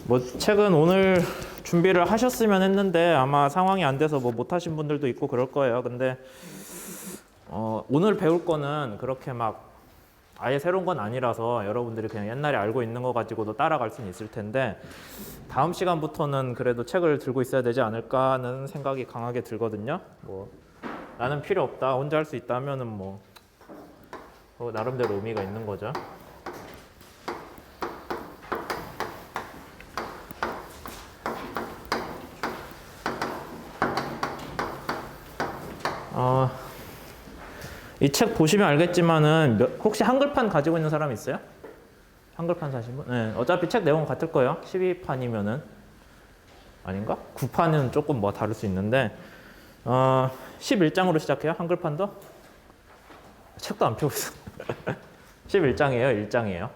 뭐 책은 오늘 준비를 하셨으면 했는데 아마 상황이 안 돼서 뭐 못하신 분들도 있고 그럴 거예요. 근데 오늘 배울 거는 그렇게 막 아예 새로운 건 아니라서 여러분들이 그냥 옛날에 알고 있는 거 가지고도 따라갈 수는 있을 텐데 다음 시간부터는 그래도 책을 들고 있어야 되지 않을까 하는 생각이 강하게 들거든요. 뭐 나는 필요 없다, 혼자 할 수 있다 하면은 뭐 나름대로 의미가 있는 거죠. 이 책 보시면 알겠지만은 혹시 한글판 가지고 있는 사람 있어요? 한글판 사신 분? 네, 어차피 책 내용은 같을 거예요. 12판이면은 아닌가? 9판은 조금 뭐 다를 수 있는데 11장으로 시작해요. 한글판도? 책도 안 펴고 있어. 11장이에요? 1장이에요?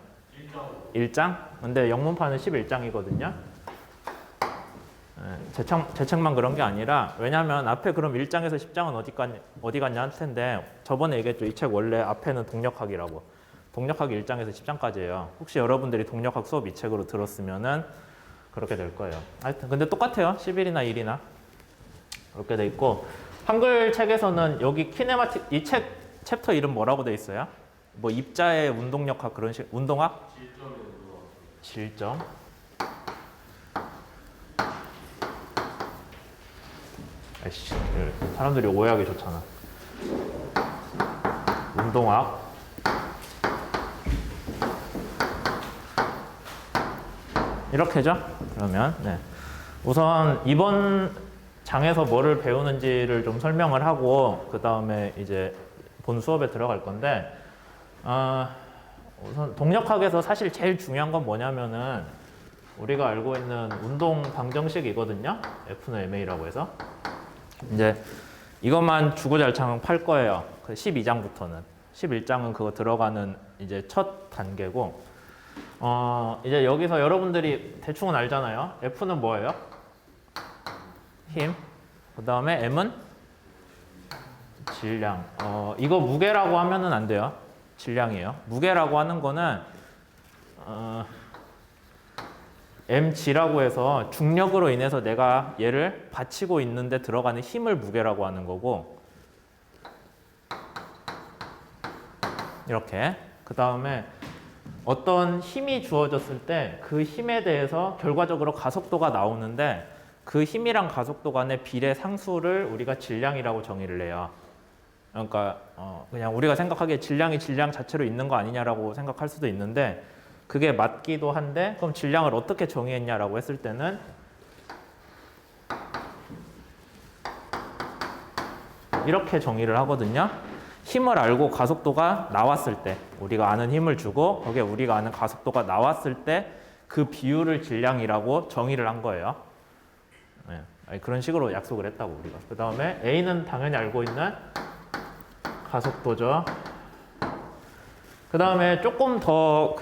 1장? 근데 영문판은 11장이거든요. 제 책만 그런 게 아니라 왜냐면 앞에 그럼 1장에서 10장은 어디 갔냐 할 텐데 저번에 얘기했죠. 이 책 원래 앞에는 동력학이라고. 동력학이 1장에서 10장까지예요. 혹시 여러분들이 동력학 수업 이 책으로 들었으면은 그렇게 될 거예요. 하여튼 근데 똑같아요. 10일이나 1이나 이렇게 돼 있고 한글 책에서는 여기 키네마틱 이 책 챕터 이름 뭐라고 돼 있어요? 뭐 입자의 운동력학 그런 식 운동학? 질점. 아이씨, 사람들이 오해하기 좋잖아. 운동학. 이렇게죠? 그러면 네. 우선 이번 장에서 뭐를 배우는지를 좀 설명을 하고 그 다음에 이제 본 수업에 들어갈 건데 우선 동력학에서 사실 제일 중요한 건 뭐냐면은 우리가 알고 있는 운동 방정식이거든요. F는 ma라고 해서 이제 이것만 주구장창 팔 거예요. 12장부터는 11장은 그거 들어가는 이제 첫 단계고 이제 여기서 여러분들이 대충은 알잖아요. F는 뭐예요? 힘. 그 다음에 M은 질량. 이거 무게라고 하면은 안 돼요. 질량이에요. 무게라고 하는 거는 mg라고 해서 중력으로 인해서 내가 얘를 받치고 있는데 들어가는 힘을 무게라고 하는 거고 이렇게 그 다음에 어떤 힘이 주어졌을 때 그 힘에 대해서 결과적으로 가속도가 나오는데 그 힘이랑 가속도 간의 비례 상수를 우리가 질량이라고 정의를 해요. 그러니까 그냥 우리가 생각하기에 질량이 질량 자체로 있는 거 아니냐라고 생각할 수도 있는데 그게 맞기도 한데 그럼 질량을 어떻게 정의했냐라고 했을 때는 이렇게 정의를 하거든요. 힘을 알고 가속도가 나왔을 때 우리가 아는 힘을 주고 거기에 우리가 아는 가속도가 나왔을 때 그 비율을 질량이라고 정의를 한 거예요. 네. 그런 식으로 약속을 했다고 우리가. 그 다음에 A는 당연히 알고 있는 가속도죠. 그 다음에 조금 더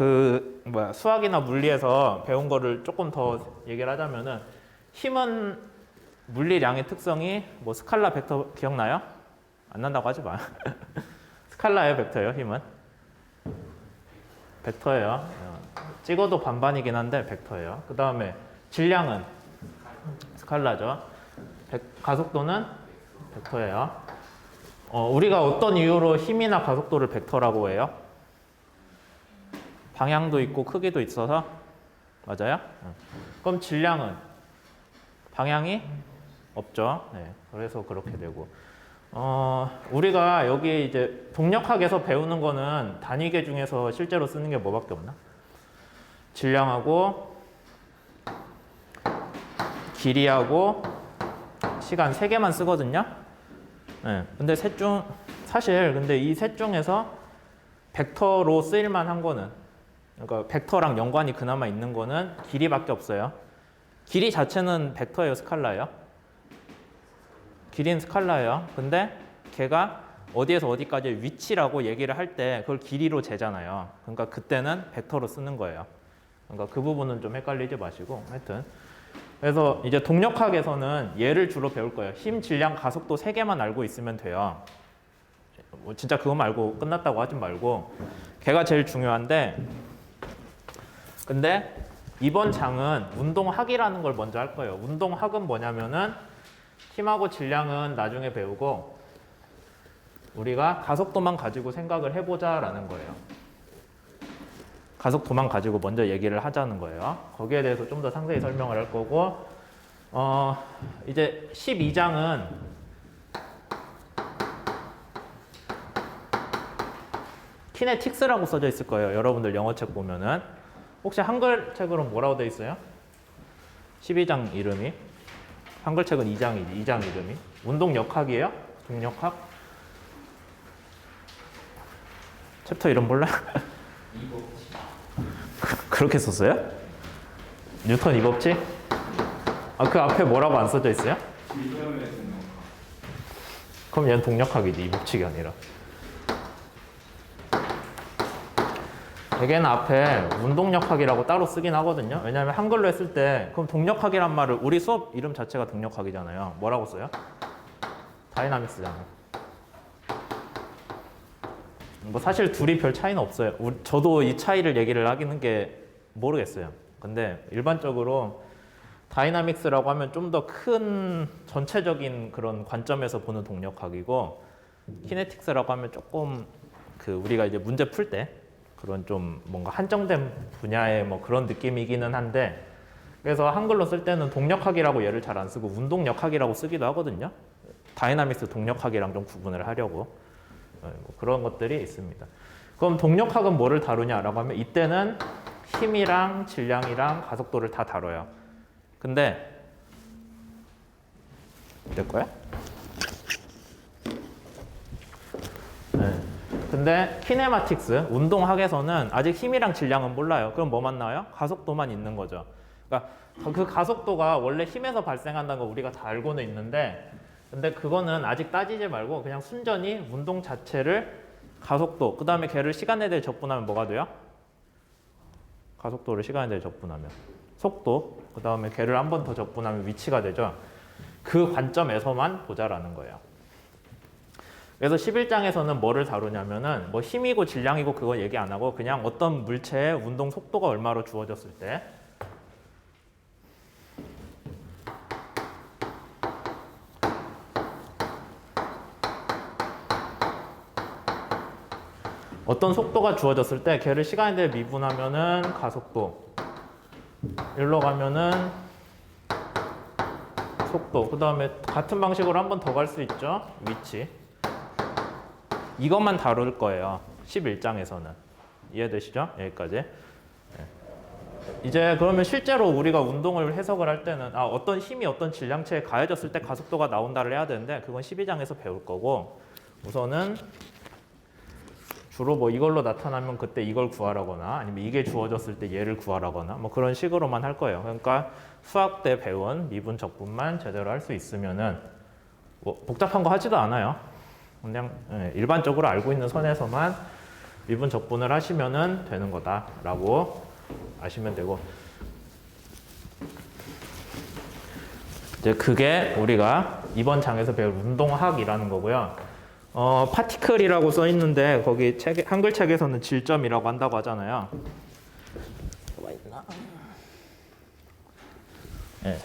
수학이나 물리에서 배운 거를 조금 더 얘기를 하자면은 힘은 물리량의 특성이 뭐 스칼라 벡터 기억나요? 안 난다고 하지 마요. 스칼라예요, 벡터예요, 힘은? 벡터예요. 찍어도 반반이긴 한데 벡터예요. 그 다음에 질량은 스칼라죠. 가속도는 벡터예요. 우리가 어떤 이유로 힘이나 가속도를 벡터라고 해요? 방향도 있고 크기도 있어서 맞아요? 그럼 질량은 방향이 없죠. 네, 그래서 그렇게 되고 우리가 여기 이제 동력학에서 배우는 거는 단위계 중에서 실제로 쓰는 게 뭐밖에 없나? 질량하고 길이하고 시간 3개만 쓰거든요. 네, 근데 사실 근데 이 셋 중에서 벡터로 쓰일만 한 거는 그러니까 벡터랑 연관이 그나마 있는 거는 길이밖에 없어요. 길이 자체는 벡터예요, 스칼라예요? 길이는 스칼라예요. 근데 걔가 어디에서 어디까지의 위치라고 얘기를 할 때 그걸 길이로 재잖아요. 그러니까 그때는 벡터로 쓰는 거예요. 그러니까 그 부분은 좀 헷갈리지 마시고 하여튼 그래서 이제 동력학에서는 얘를 주로 배울 거예요. 힘, 질량, 가속도 3개만 알고 있으면 돼요. 뭐 진짜 그것만 알고 끝났다고 하지 말고 걔가 제일 중요한데 근데 이번 장은 운동학이라는 걸 먼저 할 거예요. 운동학은 뭐냐면은 힘하고 질량은 나중에 배우고 우리가 가속도만 가지고 생각을 해보자라는 거예요. 가속도만 가지고 먼저 얘기를 하자는 거예요. 거기에 대해서 좀 더 상세히 설명을 할 거고 이제 12장은 키네틱스라고 써져 있을 거예요. 여러분들 영어책 보면은 혹시 한글 책으로 뭐라고 돼 있어요? 12장 이름이 한글 책은 2장이지. 2장 이름이 운동역학이에요? 동력학? 챕터 이름 몰라? 그렇게 썼어요? 뉴턴 이법칙? 그 앞에 뭐라고 안 써져 있어요? 그럼 얘는 동력학이지. 이법칙이 아니라. 대개는 앞에 운동역학이라고 따로 쓰긴 하거든요. 왜냐하면 한글로 했을 때 그럼 동력학이란 말을 우리 수업 이름 자체가 동력학이잖아요. 뭐라고 써요? 다이나믹스잖아요. 뭐 사실 둘이 별 차이는 없어요. 저도 이 차이를 얘기를 하기는 게 모르겠어요. 근데 일반적으로 다이나믹스라고 하면 좀 더 큰 전체적인 그런 관점에서 보는 동력학이고 키네틱스라고 하면 조금 우리가 이제 문제 풀 때 그런 좀 뭔가 한정된 분야의 뭐 그런 느낌이기는 한데 그래서 한글로 쓸 때는 동력학이라고 얘를 잘 안 쓰고 운동역학이라고 쓰기도 하거든요. 다이나믹스 동력학이랑 좀 구분을 하려고 뭐 그런 것들이 있습니다. 그럼 동력학은 뭐를 다루냐라고 하면 이때는 힘이랑 질량이랑 가속도를 다 다뤄요. 근데 될 거야? 네. 근데 키네마틱스, 운동학에서는 아직 힘이랑 질량은 몰라요. 그럼 뭐만 나와요? 가속도만 있는 거죠. 그러니까 그 가속도가 원래 힘에서 발생한다는 거 우리가 다 알고는 있는데 근데 그거는 아직 따지지 말고 그냥 순전히 운동 자체를 가속도, 그 다음에 걔를 시간에 대해 적분하면 뭐가 돼요? 가속도를 시간에 대해 적분하면 속도, 그 다음에 걔를 한 번 더 적분하면 위치가 되죠. 그 관점에서만 보자라는 거예요. 그래서 11장에서는 뭐를 다루냐면은 뭐 힘이고 질량이고 그거 얘기 안 하고 그냥 어떤 물체의 운동 속도가 얼마로 주어졌을 때 어떤 속도가 주어졌을 때 걔를 시간에 대해 미분하면은 가속도, 일로 가면은 속도, 그 다음에 같은 방식으로 한 번 더 갈 수 있죠. 위치. 이것만 다룰 거예요. 11장에서는. 이해되시죠? 여기까지. 이제 그러면 실제로 우리가 운동을 해석을 할 때는 어떤 힘이 어떤 질량체에 가해졌을 때 가속도가 나온다를 해야 되는데 그건 12장에서 배울 거고 우선은 주로 뭐 이걸로 나타나면 그때 이걸 구하라거나 아니면 이게 주어졌을 때 얘를 구하라거나 뭐 그런 식으로만 할 거예요. 그러니까 수학 때 배운 미분 적분만 제대로 할 수 있으면은 뭐 복잡한 거 하지도 않아요. 그냥 일반적으로 알고 있는 선에서만 미분 적분을 하시면은 되는 거다라고 아시면 되고 이제 그게 우리가 이번 장에서 배울 운동학이라는 거고요. 파티클이라고 써 있는데 거기 한글 책에서는 질점이라고 한다고 하잖아요. 뭐가 있나? 네.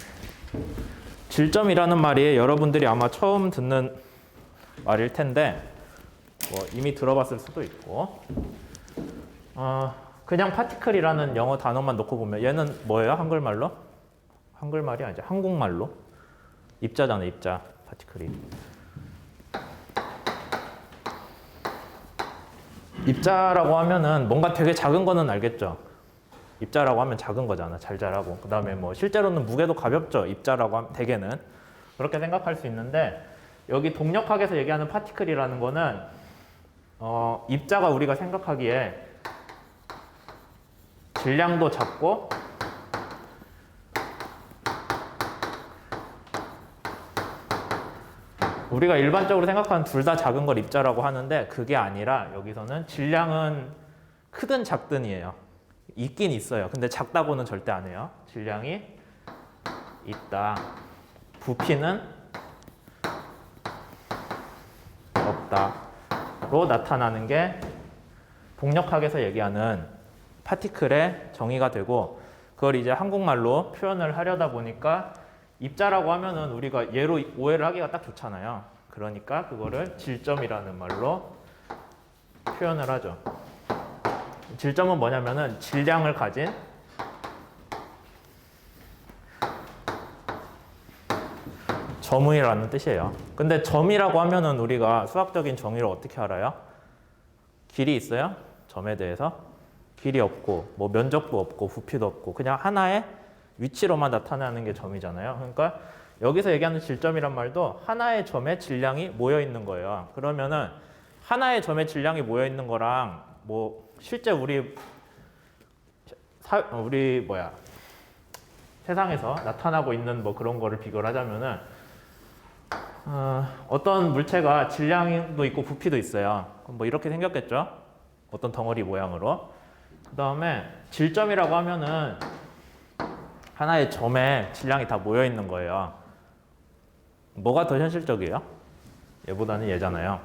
질점이라는 말이 여러분들이 아마 처음 듣는 말일 텐데 뭐 이미 들어봤을 수도 있고 그냥 파티클이라는 영어 단어만 놓고 보면 얘는 뭐예요? 한글말로? 한글말이 아니죠. 한국말로 입자잖아요. 입자. 파티클이. 입자라고 하면은 뭔가 되게 작은 거는 알겠죠. 입자라고 하면 작은 거잖아. 잘 자라고. 그 다음에 뭐 실제로는 무게도 가볍죠. 입자라고 하면 대개는 그렇게 생각할 수 있는데 여기 동력학에서 얘기하는 파티클이라는 거는 입자가 우리가 생각하기에 질량도 작고 우리가 일반적으로 생각하는 둘 다 작은 걸 입자라고 하는데 그게 아니라 여기서는 질량은 크든 작든이에요. 있긴 있어요. 근데 작다고는 절대 안 해요. 질량이 있다. 부피는 없다로 나타나는 게 동력학에서 얘기하는 파티클의 정의가 되고 그걸 이제 한국말로 표현을 하려다 보니까 입자라고 하면은 우리가 얘로 오해를 하기가 딱 좋잖아요. 그러니까 그거를 질점이라는 말로 표현을 하죠. 질점은 뭐냐면은 질량을 가진 점이라는 뜻이에요. 근데 점이라고 하면은 우리가 수학적인 정의를 어떻게 알아요? 길이 있어요? 점에 대해서? 길이 없고 뭐 면적도 없고 부피도 없고 그냥 하나의 위치로만 나타나는 게 점이잖아요. 그러니까 여기서 얘기하는 질점이란 말도 하나의 점의 질량이 모여 있는 거예요. 그러면은 하나의 점의 질량이 모여 있는 거랑 뭐 실제 우리 세상에서 나타나고 있는 뭐 그런 거를 비교를 하자면은 어떤 물체가 질량도 있고 부피도 있어요. 뭐 이렇게 생겼겠죠? 어떤 덩어리 모양으로. 그 다음에 질점이라고 하면은 하나의 점에 질량이 다 모여 있는 거예요. 뭐가 더 현실적이에요? 얘보다는 얘잖아요.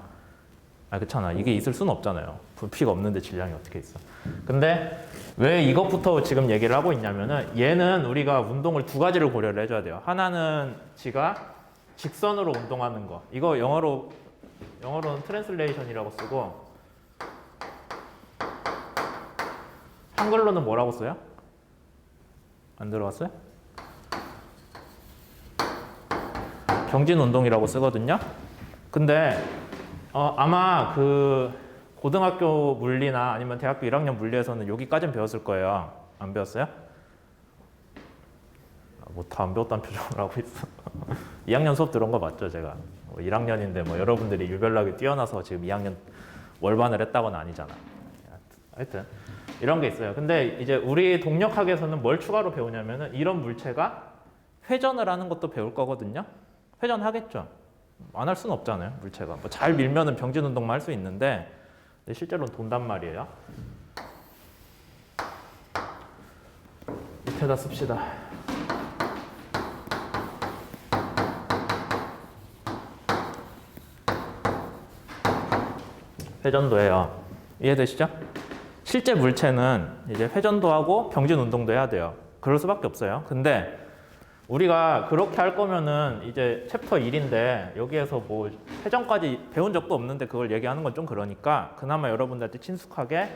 그렇잖아. 이게 있을 수는 없잖아요. 부피가 없는데 질량이 어떻게 있어. 근데 왜 이것부터 지금 얘기를 하고 있냐면은 얘는 우리가 운동을 두 가지를 고려를 해줘야 돼요. 하나는 지가 직선으로 운동하는 거. 이거 영어로는 트랜슬레이션이라고 쓰고 한글로는 뭐라고 써요? 안 들어왔어요? 경진 운동이라고 쓰거든요. 근데 아마 그 고등학교 물리나 아니면 대학교 1학년 물리에서는 여기까지는 배웠을 거예요. 안 배웠어요? 뭐 다 안 배웠다는 표정을 하고 있어. 2학년 수업 들은 거 맞죠, 제가? 1학년인데 뭐 여러분들이 유별나게 뛰어나서 지금 2학년 월반을 했다고는 아니잖아. 하여튼 이런 게 있어요. 근데 이제 우리 동력학에서는 뭘 추가로 배우냐면은 이런 물체가 회전을 하는 것도 배울 거거든요. 회전하겠죠. 안 할 수는 없잖아요, 물체가. 뭐 잘 밀면은 병진 운동만 할 수 있는데 실제로는 돈단 말이에요. 밑에다 씁시다. 회전도 해요. 이해되시죠? 실제 물체는 이제 회전도 하고 병진 운동도 해야 돼요. 그럴 수밖에 없어요. 근데 우리가 그렇게 할 거면은 이제 챕터 1인데 여기에서 뭐 회전까지 배운 적도 없는데 그걸 얘기하는 건 좀 그러니까 그나마 여러분들한테 친숙하게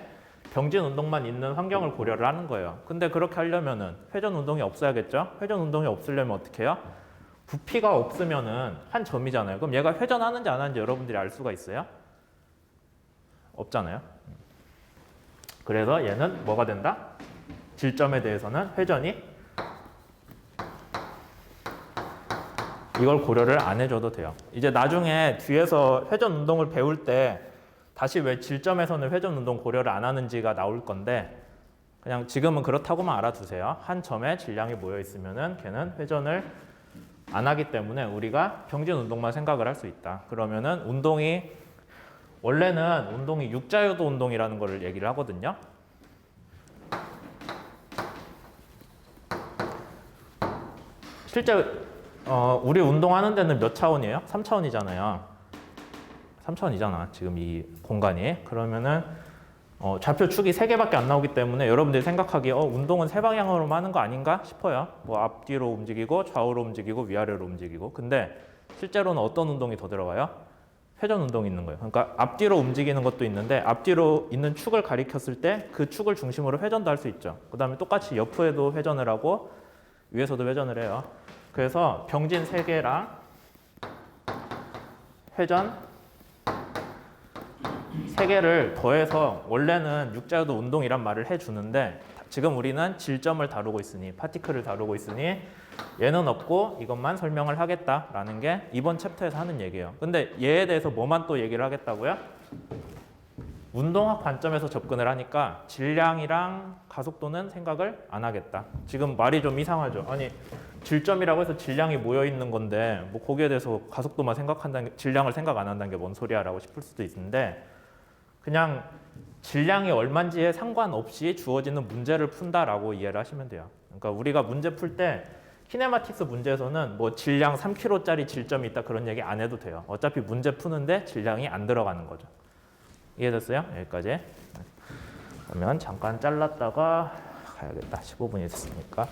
병진 운동만 있는 환경을 고려를 하는 거예요. 근데 그렇게 하려면은 회전 운동이 없어야겠죠? 회전 운동이 없으려면 어떻게 해요? 부피가 없으면은 한 점이잖아요. 그럼 얘가 회전하는지 안 하는지 여러분들이 알 수가 있어요? 없잖아요. 그래서 얘는 뭐가 된다? 질점에 대해서는 회전이 이걸 고려를 안 해줘도 돼요. 이제 나중에 뒤에서 회전 운동을 배울 때 다시 왜 질점에서는 회전 운동 고려를 안 하는지가 나올 건데 그냥 지금은 그렇다고만 알아두세요. 한 점에 질량이 모여 있으면은 걔는 회전을 안 하기 때문에 우리가 병진 운동만 생각을 할 수 있다. 그러면은 원래는 운동이 육자유도 운동이라는 걸 얘기를 하거든요. 실제 우리 운동하는 데는 몇 차원이에요? 3차원이잖아요. 3차원이잖아, 지금 이 공간이. 그러면은 좌표 축이 3개밖에 안 나오기 때문에 여러분들이 생각하기에 운동은 3방향으로만 하는 거 아닌가 싶어요. 뭐 앞뒤로 움직이고 좌우로 움직이고 위아래로 움직이고. 근데 실제로는 어떤 운동이 더 들어가요? 회전 운동이 있는 거예요. 그러니까 앞뒤로 움직이는 것도 있는데 앞뒤로 있는 축을 가리켰을 때 그 축을 중심으로 회전도 할 수 있죠. 그 다음에 똑같이 옆에도 회전을 하고 위에서도 회전을 해요. 그래서 병진 3개랑 회전 3개를 더해서 원래는 육자유도 운동이란 말을 해주는데 지금 우리는 질점을 다루고 있으니 파티클을 다루고 있으니 얘는 없고 이것만 설명을 하겠다라는 게 이번 챕터에서 하는 얘기예요. 근데 얘에 대해서 뭐만 또 얘기를 하겠다고요? 운동학 관점에서 접근을 하니까 질량이랑 가속도는 생각을 안 하겠다. 지금 말이 좀 이상하죠. 아니 질점이라고 해서 질량이 모여 있는 건데 뭐 거기에 대해서 가속도만 생각한다는 게 질량을 생각 안 한다는 게 뭔 소리야라고 싶을 수도 있는데 그냥 질량이 얼마인지에 상관없이 주어지는 문제를 푼다라고 이해를 하시면 돼요. 그러니까 우리가 문제 풀 때 키네마틱스 문제에서는 뭐 질량 3kg짜리 질점이 있다 그런 얘기 안 해도 돼요. 어차피 문제 푸는데 질량이 안 들어가는 거죠. 이해됐어요? 여기까지. 그러면 잠깐 잘랐다가 가야겠다. 15분이 됐으니까.